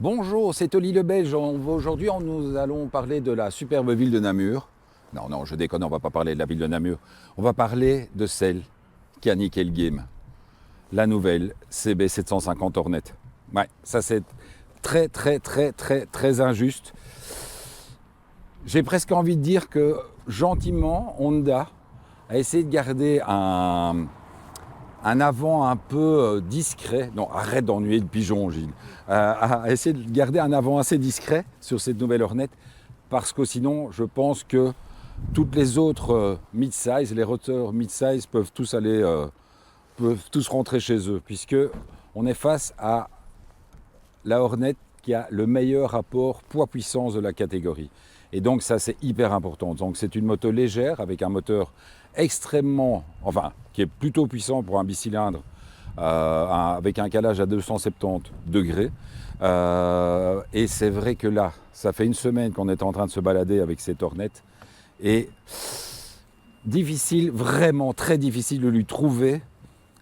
Bonjour, c'est Oli le Belge. Aujourd'hui, nous allons parler de la superbe ville de Namur. Non, je déconne, on ne va pas parler de la ville de Namur. On va parler de celle qui a niqué le game. La nouvelle CB 750 Hornet. Ouais, ça c'est très injuste. J'ai presque envie de dire que gentiment, Honda a essayé de garder un avant un peu discret. Non, arrête d'ennuyer le pigeon, Gilles. A essayé de garder un avant assez discret sur cette nouvelle Hornet, parce que sinon, je pense que toutes les autres mid-size, les roteurs mid-size peuvent tous rentrer chez eux, puisque on est face à la Hornet qui a le meilleur rapport poids-puissance de la catégorie. Et donc ça, c'est hyper important. Donc c'est une moto légère avec un moteur qui est plutôt puissant pour un bicylindre, avec un calage à 270 degrés. Et c'est vrai que là, ça fait une semaine qu'on est en train de se balader avec cette Hornet. Et difficile, vraiment très difficile de lui trouver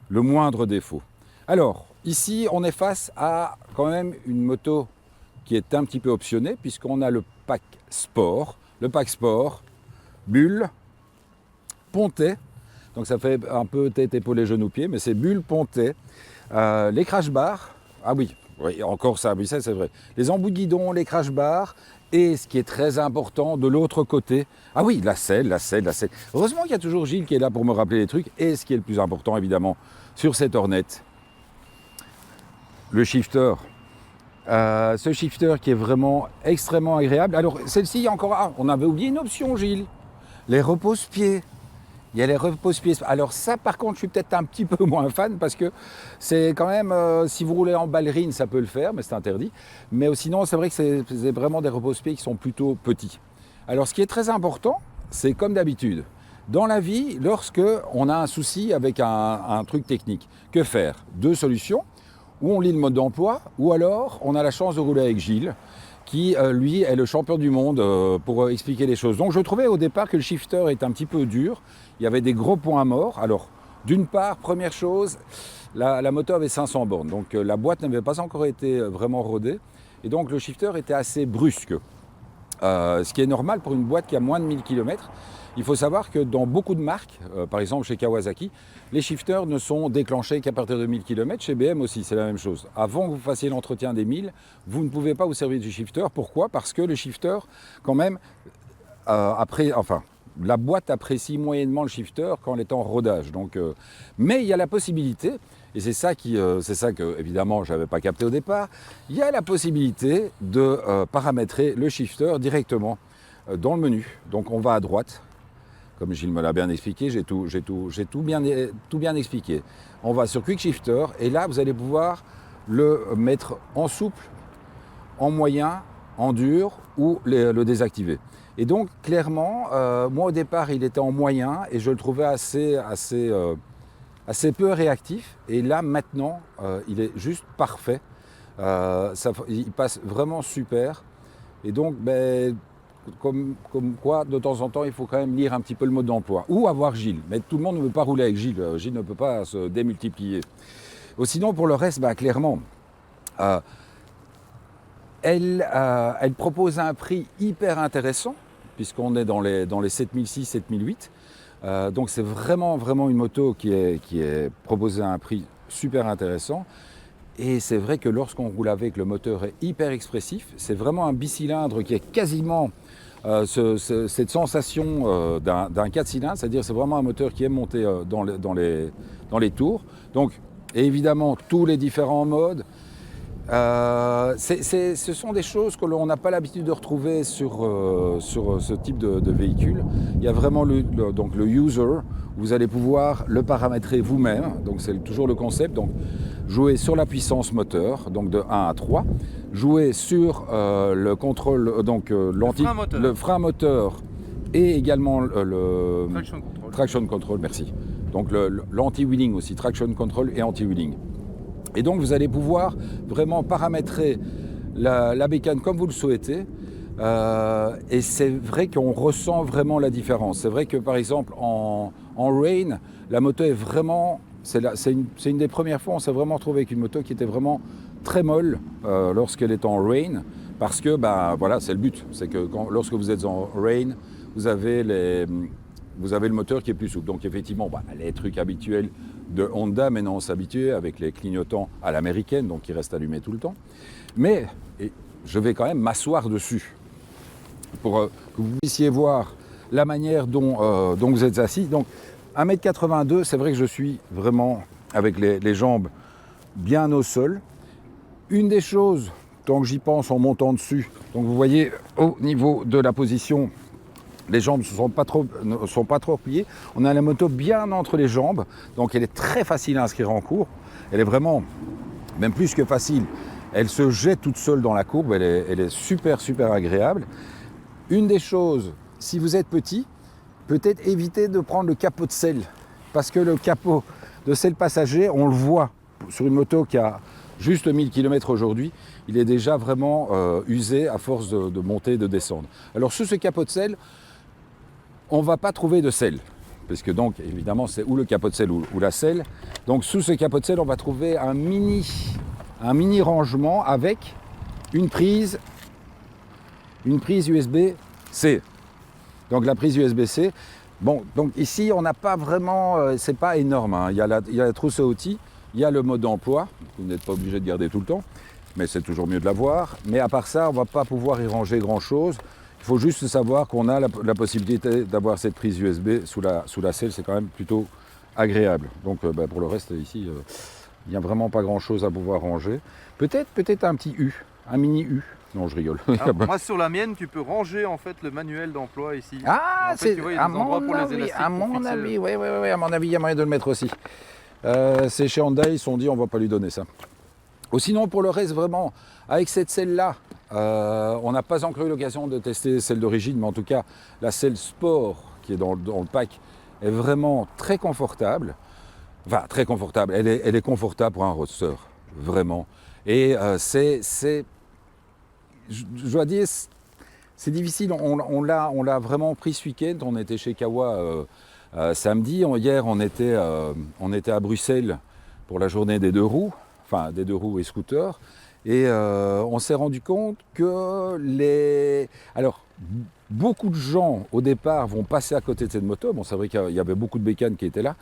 le moindre défaut. Alors, ici, on est face à quand même une moto qui est un petit peu optionnée, puisqu'on a le pack sport. Le pack sport, bulle, pontet, donc ça fait un peu tête, épaule, genoux, pieds, mais c'est bulle, pontet, les crash bars, oui, encore ça, oui, ça c'est vrai, les embouts de guidon, les crash bars, et ce qui est très important, de l'autre côté, la selle. Heureusement qu'il y a toujours Gilles qui est là pour me rappeler les trucs, et ce qui est le plus important, évidemment, sur cette Hornet, le shifter. Ce shifter qui est vraiment extrêmement agréable. Alors, celle-ci, on avait oublié une option, Gilles, les repose-pieds. Il y a les repose-pieds. Alors ça, par contre, je suis peut-être un petit peu moins fan parce que c'est quand même, si vous roulez en ballerine, ça peut le faire, mais c'est interdit. Mais sinon, c'est vrai que c'est vraiment des repose-pieds qui sont plutôt petits. Alors, ce qui est très important, c'est comme d'habitude. Dans la vie, lorsque on a un souci avec un truc technique, que faire? Deux solutions. Ou on lit le mode d'emploi, ou alors on a la chance de rouler avec Gilles, qui lui est le champion du monde pour expliquer les choses. Donc je trouvais au départ que le shifter est un petit peu dur, il y avait des gros points morts. Alors d'une part, première chose, la moto avait 500 bornes, donc la boîte n'avait pas encore été vraiment rodée, et donc le shifter était assez brusque. Ce qui est normal pour une boîte qui a moins de 1000 km. Il faut savoir que dans beaucoup de marques, par exemple chez Kawasaki, les shifters ne sont déclenchés qu'à partir de 1000 km. Chez BM aussi, c'est la même chose. Avant que vous fassiez l'entretien des 1000, vous ne pouvez pas vous servir du shifter. Pourquoi? Parce que le shifter, quand même, la boîte apprécie moyennement le shifter quand elle est en rodage. Donc, mais il y a la possibilité, et c'est ça que évidemment je n'avais pas capté au départ, il y a la possibilité de paramétrer le shifter directement dans le menu. Donc on va à droite, comme Gilles me l'a bien expliqué, j'ai tout bien expliqué. On va sur Quick Shifter et là vous allez pouvoir le mettre en souple, en moyen, en dur ou le désactiver. Et donc clairement, moi au départ il était en moyen et je le trouvais assez peu réactif. Et là maintenant, il est juste parfait. Il passe vraiment super. Et donc, comme quoi, de temps en temps, il faut quand même lire un petit peu le mode d'emploi. Ou avoir Gilles. Mais tout le monde ne veut pas rouler avec Gilles. Gilles ne peut pas se démultiplier. Sinon, pour le reste, clairement, elle propose un prix hyper intéressant, puisqu'on est dans les 7006, 7008. Donc c'est vraiment une moto qui est proposée à un prix super intéressant. Et c'est vrai que lorsqu'on roule avec, le moteur est hyper expressif. C'est vraiment un bicylindre qui est quasiment cette sensation d'un 4 cylindres. C'est-à-dire c'est vraiment un moteur qui est monté dans les tours. Donc évidemment tous les différents modes. Ce sont des choses que l'on n'a pas l'habitude de retrouver sur ce type de véhicule. Il y a vraiment le user, vous allez pouvoir le paramétrer vous-même, donc c'est toujours le concept. Donc jouer sur la puissance moteur, donc de 1 à 3, jouer sur le contrôle, donc le frein moteur et également le traction control, merci. Donc l'anti-wheeling aussi, traction control et anti-wheeling. Et donc vous allez pouvoir vraiment paramétrer la bécane comme vous le souhaitez. Et c'est vrai qu'on ressent vraiment la différence. C'est vrai que par exemple en rain, la moto est vraiment c'est une des premières fois où on s'est vraiment retrouvé avec une moto qui était vraiment très molle lorsqu'elle est en rain, parce que bah, voilà, c'est le but. C'est que lorsque vous êtes en rain, vous avez le moteur qui est plus souple. Donc effectivement, bah, les trucs habituels de Honda, maintenant on s'habitue avec les clignotants à l'américaine, donc qui restent allumés tout le temps. Mais je vais quand même m'asseoir dessus pour que vous puissiez voir la manière dont vous êtes assis. Donc 1m82, c'est vrai que je suis vraiment avec les jambes bien au sol. Une des choses, tant que j'y pense en montant dessus, donc vous voyez au niveau de la position, les jambes ne sont pas trop repliées. On a la moto bien entre les jambes, donc elle est très facile à inscrire en cours. Elle est vraiment, même plus que facile, elle se jette toute seule dans la courbe, elle est super agréable. Une des choses, si vous êtes petit, peut-être éviter de prendre le capot de selle, parce que le capot de selle passager, on le voit sur une moto qui a juste 1000 km aujourd'hui, il est déjà vraiment usé à force de monter et de descendre. Alors sous ce capot de selle, on ne va pas trouver de selle, parce que donc évidemment c'est ou le capot de selle ou la selle. Donc sous ce capot de selle, on va trouver un mini rangement avec une prise USB-C. Donc la prise USB-C, bon, donc ici on n'a pas vraiment, c'est pas énorme, hein. Il y a la trousse à outils, il y a le mode d'emploi, vous n'êtes pas obligé de garder tout le temps, mais c'est toujours mieux de l'avoir. Mais à part ça, on ne va pas pouvoir y ranger grand chose. Il faut juste savoir qu'on a la possibilité d'avoir cette prise USB sous la selle, c'est quand même plutôt agréable. Donc pour le reste ici, il n'y a vraiment pas grand chose à pouvoir ranger. Peut-être un petit U, un mini U. Non, je rigole. Alors, moi, sur la mienne, tu peux ranger en fait le manuel d'emploi ici. Ah, en fait, tu vois, il y a des endroits pour les élastiques. À mon avis, oui, à mon avis, il y a moyen de le mettre aussi. C'est chez Honda, ils se sont dit, on ne va pas lui donner ça. Ou sinon, pour le reste, vraiment, avec cette selle-là, on n'a pas encore eu l'occasion de tester celle d'origine, mais en tout cas, la selle Sport qui est dans le pack est vraiment très confortable. Enfin, très confortable. Elle est confortable pour un roadster, vraiment. Et je dois dire, c'est difficile. On l'a vraiment pris ce week-end. On était chez Kawa samedi. Hier, on était à Bruxelles pour la journée des deux roues, enfin des deux roues et scooters. Et on s'est rendu compte que beaucoup de gens au départ vont passer à côté de cette moto. Bon, c'est vrai qu'il y avait beaucoup de bécanes qui étaient là.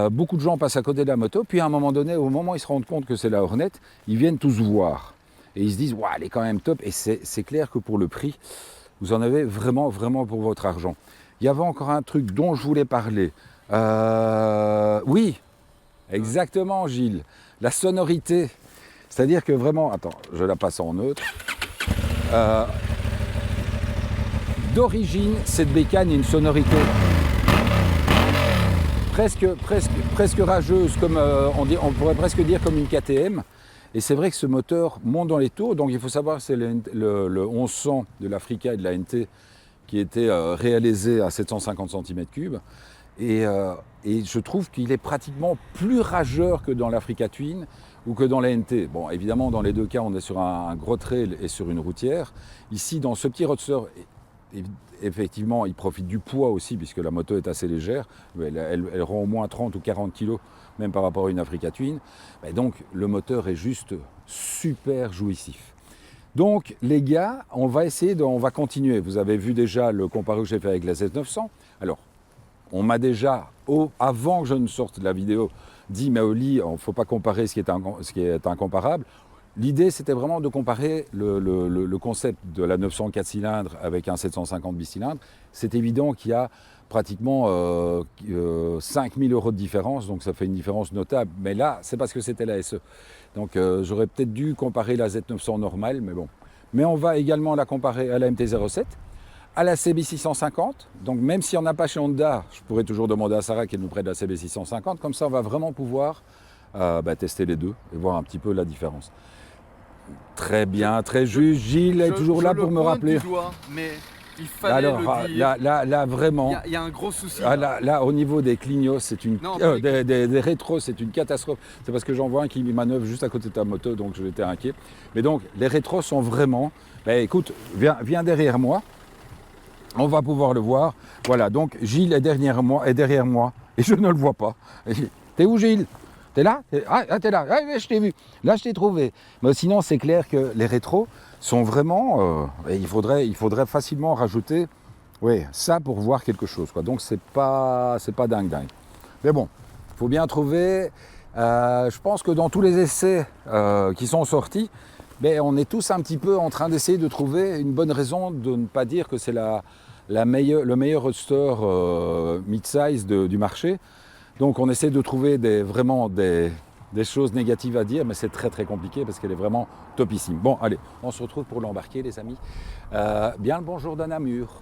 Beaucoup de gens passent à côté de la moto. Puis à un moment donné, au moment où ils se rendent compte que c'est la Hornet, ils viennent tous voir. Et ils se disent, waouh, elle est quand même top. Et c'est clair que pour le prix, vous en avez vraiment pour votre argent. Il y avait encore un truc dont je voulais parler. Oui, exactement, Gilles. La sonorité. C'est-à-dire que vraiment, attends, je la passe en neutre. D'origine, cette bécane a une sonorité presque rageuse, comme on pourrait presque dire comme une KTM. Et c'est vrai que ce moteur monte dans les tours, donc il faut savoir que c'est le 1100 de l'Africa et de la NT qui était réalisé à 750 cm3. Et je trouve qu'il est pratiquement plus rageur que dans l'Africa Twin ou que dans la NT. Bon, évidemment, dans les deux cas, on est sur un gros trail et sur une routière. Ici, dans ce petit roadster, effectivement, il profite du poids aussi, puisque la moto est assez légère. Elle rend au moins 30 ou 40 kg, même par rapport à une Africa Twin. Et donc, le moteur est juste super jouissif. Donc, les gars, on va continuer. Vous avez vu déjà le comparé que j'ai fait avec la Z900. Alors, on m'a déjà, avant que je ne sorte la vidéo, dit, mais Oli, il ne faut pas comparer ce qui est incomparable. L'idée, c'était vraiment de comparer le concept de la 900 4 cylindres avec un 750 bicylindres. C'est évident qu'il y a pratiquement 5 000 € de différence, donc ça fait une différence notable. Mais là, c'est parce que c'était la SE. Donc j'aurais peut-être dû comparer la Z900 normale, mais bon. Mais on va également la comparer à la MT-07, à la CB650. Donc même si on n'a pas chez Honda, je pourrais toujours demander à Sarah qu'elle nous prête la CB650. Comme ça, on va vraiment pouvoir tester les deux et voir un petit peu la différence. Très bien, très juste. Gilles est toujours là pour me rappeler. Du doigt, mais il fallait alors, le dire. là vraiment. Il y a un gros souci. Là, au niveau des clignots, c'est une des rétros, c'est une catastrophe. C'est parce que j'en vois un qui manœuvre juste à côté de ta moto, donc j'étais inquiet. Mais donc, les rétros sont vraiment. Écoute, viens derrière moi. On va pouvoir le voir. Voilà, donc Gilles est derrière moi et je ne le vois pas. T'es où, Gilles? T'es là? T'es là. Ah, ouais, je t'ai vu. Là, je t'ai trouvé. Mais sinon, c'est clair que les rétros sont vraiment... il faudrait facilement rajouter ça pour voir quelque chose, quoi. Donc, c'est pas dingue. Mais bon, il faut bien trouver... je pense que dans tous les essais qui sont sortis, on est tous un petit peu en train d'essayer de trouver une bonne raison de ne pas dire que c'est le meilleur roadster mid-size du marché. Donc on essaie de trouver vraiment des choses négatives à dire, mais c'est très très compliqué parce qu'elle est vraiment topissime. Bon, allez, on se retrouve pour l'embarquer, les amis. Bien le bonjour de Namur.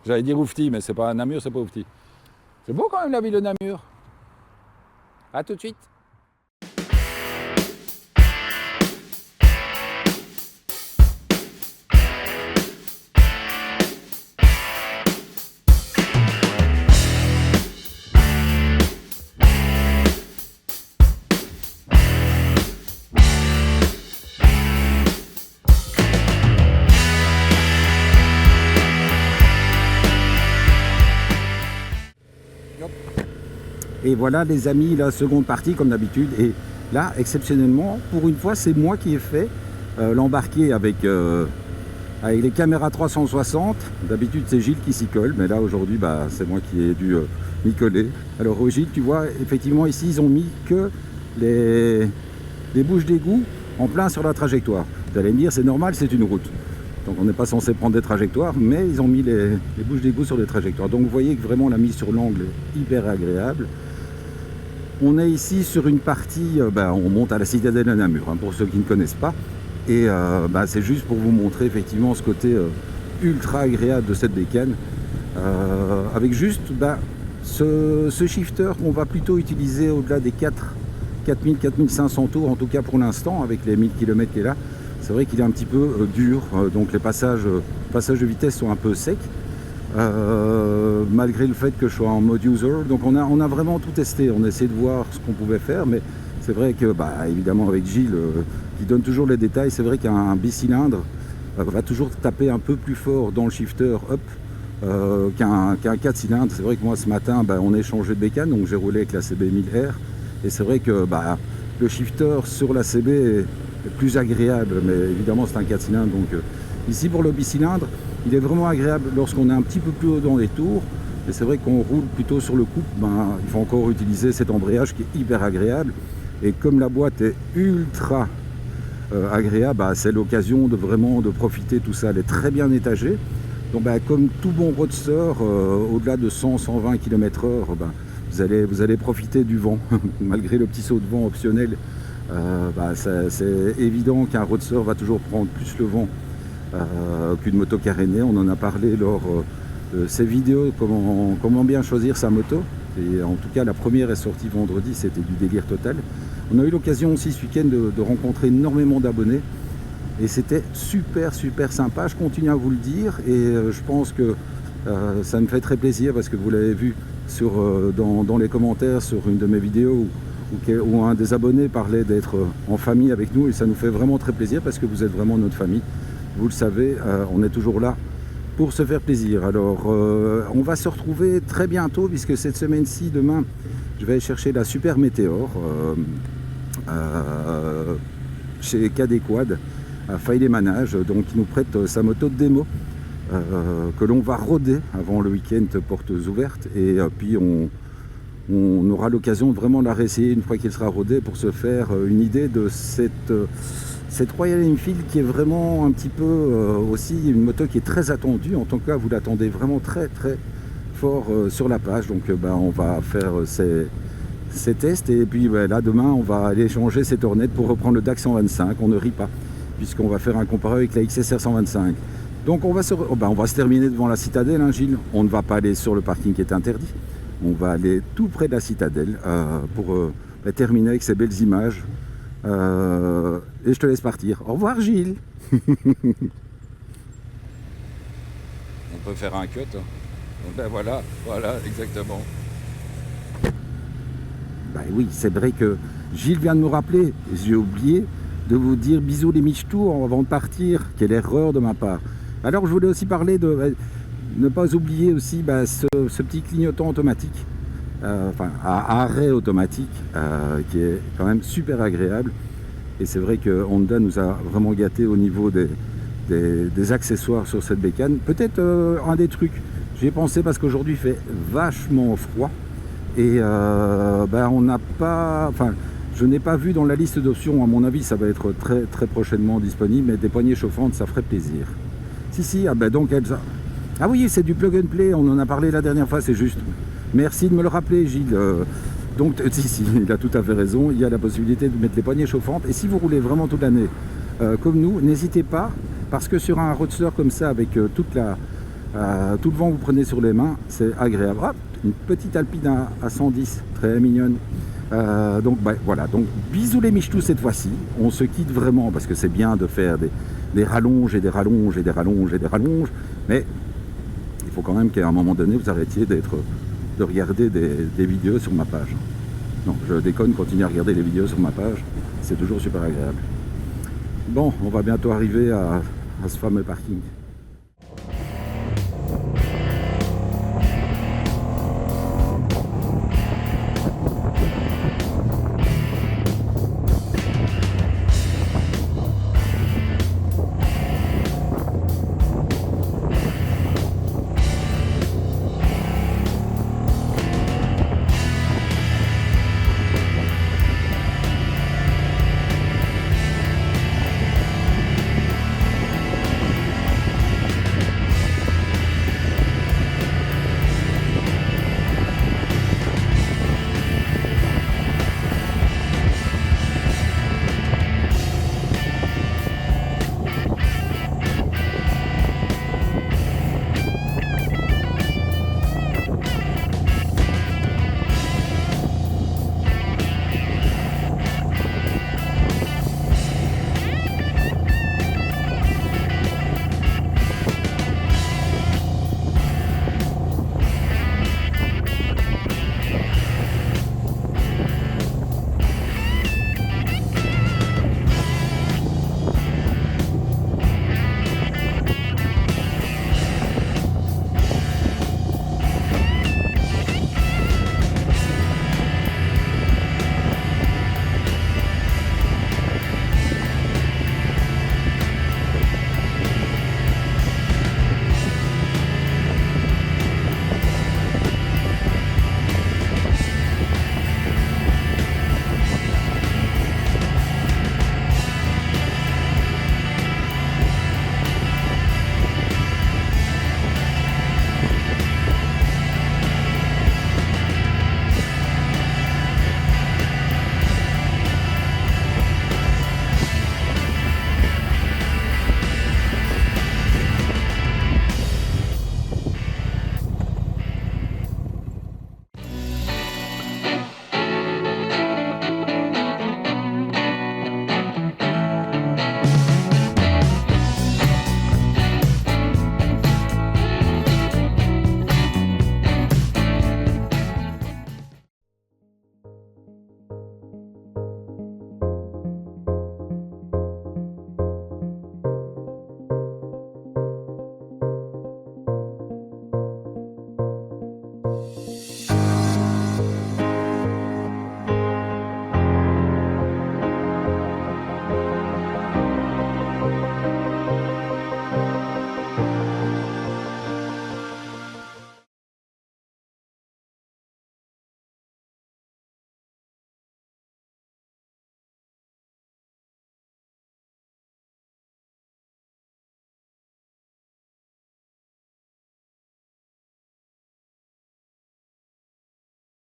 J'allais dire Oufti, mais c'est pas Namur, c'est pas Oufti. C'est beau quand même la ville de Namur. À tout de suite. Et voilà les amis, la seconde partie comme d'habitude. Et là, exceptionnellement, pour une fois, c'est moi qui ai fait l'embarquer avec les caméras 360. D'habitude, c'est Gilles qui s'y colle, mais là, aujourd'hui, c'est moi qui ai dû m'y coller. Alors, Gilles, tu vois, effectivement, ici, ils ont mis que les bouches d'égout en plein sur la trajectoire. Vous allez me dire, c'est normal, c'est une route. Donc, on n'est pas censé prendre des trajectoires, mais ils ont mis les bouches d'égout sur des trajectoires. Donc, vous voyez que vraiment, la mise sur l'angle est hyper agréable. On est ici sur une partie, on monte à la citadelle de Namur, hein, pour ceux qui ne connaissent pas. Et c'est juste pour vous montrer effectivement ce côté ultra agréable de cette bécane. Avec juste ce shifter qu'on va plutôt utiliser au-delà des 4000-4500 tours, en tout cas pour l'instant, avec les 1000 km qui est là. C'est vrai qu'il est un petit peu dur, donc les passages de vitesse sont un peu secs. Malgré le fait que je sois en mode user, donc on a vraiment tout testé, on a essayé de voir ce qu'on pouvait faire, mais c'est vrai que évidemment avec Gilles qui donne toujours les détails, c'est vrai qu'un bicylindre va toujours taper un peu plus fort dans le shifter up qu'un 4 cylindres. C'est vrai que moi ce matin on a échangé de bécane, donc j'ai roulé avec la CB 1000R et c'est vrai que le shifter sur la CB est plus agréable, mais évidemment c'est un 4 cylindres, donc ici pour le bicylindre il est vraiment agréable lorsqu'on est un petit peu plus haut dans les tours. Et c'est vrai qu'on roule plutôt sur le couple, il faut encore utiliser cet embrayage qui est hyper agréable. Et comme la boîte est ultra agréable, c'est l'occasion de vraiment de profiter de tout ça. Elle est très bien étagée. Donc comme tout bon roadster, au-delà de 100-120 km/h, vous allez profiter du vent. Malgré le petit saut de vent optionnel, c'est évident qu'un roadster va toujours prendre plus le vent qu'une moto carénée. On en a parlé lors de ces vidéos, comment bien choisir sa moto. Et en tout cas, la première est sortie vendredi, c'était du délire total. On a eu l'occasion aussi ce week-end de rencontrer énormément d'abonnés. Et c'était super sympa, je continue à vous le dire. Et je pense que ça me fait très plaisir parce que vous l'avez vu dans les commentaires sur une de mes vidéos où un des abonnés parlait d'être en famille avec nous. Et ça nous fait vraiment très plaisir parce que vous êtes vraiment notre famille. Vous le savez, on est toujours là pour se faire plaisir. Alors, on va se retrouver très bientôt, puisque cette semaine-ci, demain, je vais aller chercher la Super Météor chez KD Quad, à Faille-les-Manages, donc qui nous prête sa moto de démo, que l'on va roder avant le week-end portes ouvertes. Et puis, on aura l'occasion de vraiment la réessayer une fois qu'il sera rodé pour se faire une idée de cette Royal Enfield qui est vraiment un petit peu aussi une moto qui est très attendue. En tout cas, vous l'attendez vraiment très fort sur la page. Donc on va faire ces tests. Et puis là, demain, on va aller changer cette Hornet pour reprendre le DAC 125. On ne rit pas, puisqu'on va faire un comparé avec la XSR 125. Donc on va se terminer devant la citadelle, hein, Gilles. On ne va pas aller sur le parking qui est interdit. On va aller tout près de la citadelle pour terminer avec ces belles images. Et je te laisse partir. Au revoir Gilles. On peut faire un cut. Voilà, exactement. Oui, c'est vrai que Gilles vient de me rappeler. J'ai oublié de vous dire bisous les michetours avant de partir. Quelle erreur de ma part. Alors je voulais aussi parler de ne pas oublier aussi ce petit clignotant automatique enfin à arrêt automatique, qui est quand même super agréable. Et c'est vrai que Honda nous a vraiment gâté au niveau des accessoires sur cette bécane. Peut-être un des trucs, j'y ai pensé parce qu'aujourd'hui il fait vachement froid. Et on n'a pas, enfin, je n'ai pas vu dans la liste d'options, à mon avis ça va être très, très prochainement disponible, mais des poignées chauffantes ça ferait plaisir. Si, donc ah oui, c'est du plug and play, on en a parlé la dernière fois, c'est juste. Merci de me le rappeler, Gilles. Donc, si, il a tout à fait raison, il y a la possibilité de mettre les poignées chauffantes. Et si vous roulez vraiment toute l'année, comme nous, n'hésitez pas, parce que sur un roadster comme ça, avec tout le vent que vous prenez sur les mains, c'est agréable. Hop, une petite Alpine à 110, très mignonne. Voilà, donc bisous les michetous cette fois-ci. On se quitte vraiment, parce que c'est bien de faire des rallonges et des rallonges et des rallonges et des rallonges, mais il faut quand même qu'à un moment donné, vous arrêtiez de regarder des vidéos sur ma page. Non, je déconne, continuez à regarder les vidéos sur ma page, c'est toujours super agréable. Bon, on va bientôt arriver à ce fameux parking.